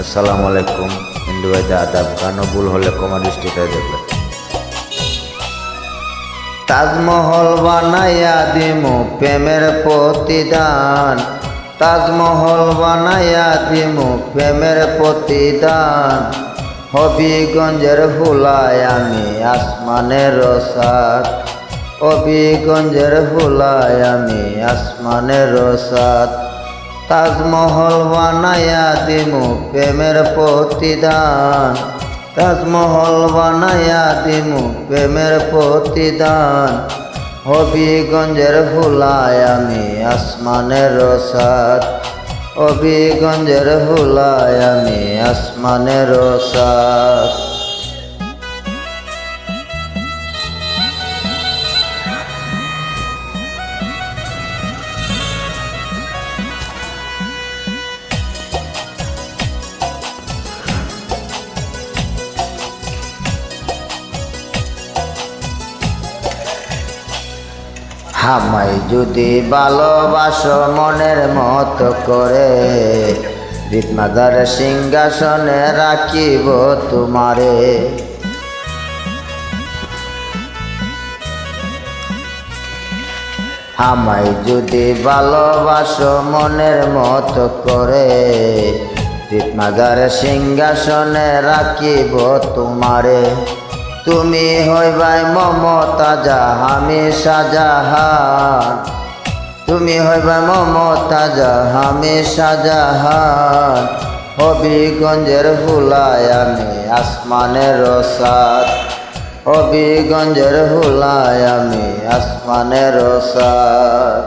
আসসালামু আলাইকুম। হিন্দু ভাইদের আদাব। গানও ভুল হলে কমা দৃষ্টিতে দেখবেন। তাজমহল বানাইয়া দিমু প্রেমের প্রতিদান, তাজমহল বানাইয়া দিমু প্রেমের প্রতিদান। হবিগঞ্জের হুলায় আমি আসমানের সাত, হবিগঞ্জের হুলায় আমি আসমানের সাত। তাজমহল বানাইয়া দিমু প্রেমের প্রতিদান, তাজমহল বানাইয়া দিমু প্রেমের প্রতিদান। হবিগঞ্জের হুলায় আমি আসমানের সাত, হবিগঞ্জের হুলায় আমি আসমানের সাত। আমায় যদি ভালোবাসো মনের মতো করে, হৃদমাদার সিংহাসনে রাখিব তোমারে। আমায় যদি ভালোবাসো মনের মতো করে, হৃদমাদার সিংহাসনে রাখিব তোমারে। তুমি হইবাই মমতাজা আমি শাহজাহান, তুমি হইবাই মমতাজা আমি শাহজাহান। হবিগঞ্জের হুলায় আমি আসমানের সাত, হবিগঞ্জের হুলায় আমি আসমানের সাত।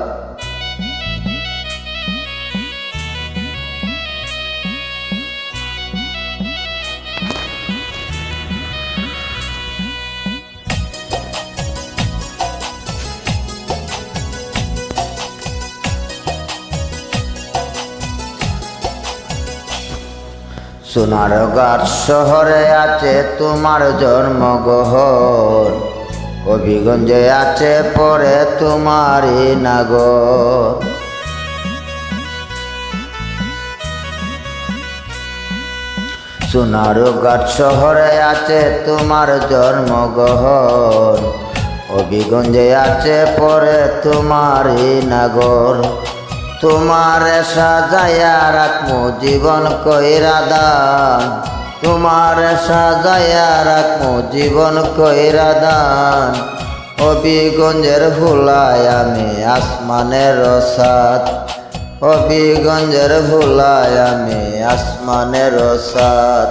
সোনারগাঁর শহরে আছে তোমার জন্মগ্রহণ, হবিগঞ্জে আছে পরে তোমারই নাগর। সোনারগাঁর শহরে আছে তোমার জন্মগ্রহণ, হবিগঞ্জে আছে পরে তোমারই নাগর। তোমারে সাজাইয়া রাখমু জীবন কইরা দান, তোমারে সাজাইয়া রাখমু জীবন কইরা দান। হবিগঞ্জের হুলায় আমি আসমানের সাত, হবিগঞ্জের হুলায় আমি আসমানের সাত।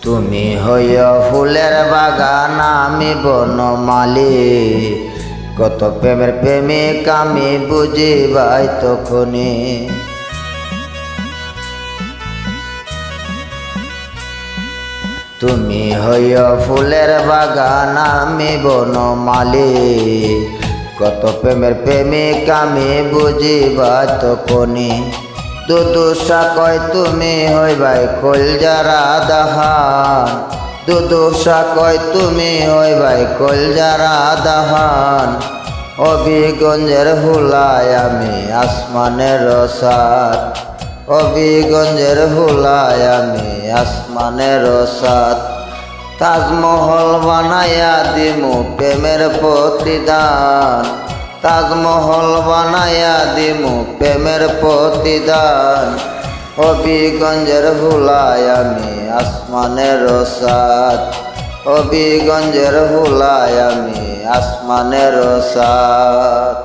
তুমি হইয়া ফুলের বাগান আমি বনমালী, কত প্রেমের প্রেমিক আমি বুঝিবাই তখনই। তুমি হইয়া ফুলের বাগান আমি বনমালী, কত প্রেমের প্রেমিক আমি বুঝিবাই তখনই। দুদুসা কয় তুমি হইবাই কলজার আদাহান, দুদুসা কয় তুমি হইবাই কলজার আদাহান। হবিগঞ্জের হুলায় আমি আসমানের সাত, হবিগঞ্জের হুলায় আমি আসমানের সাত। তাজমহল বানাইয়া দিমু প্রেমের প্রতিদান, তাজমহল বানাইয়া দিমু প্রেমের প্রতিদান। হবিগঞ্জের হুলায় আমি আসমানের সাত, হবিগঞ্জের হুলায় আমি আসমানের সাত।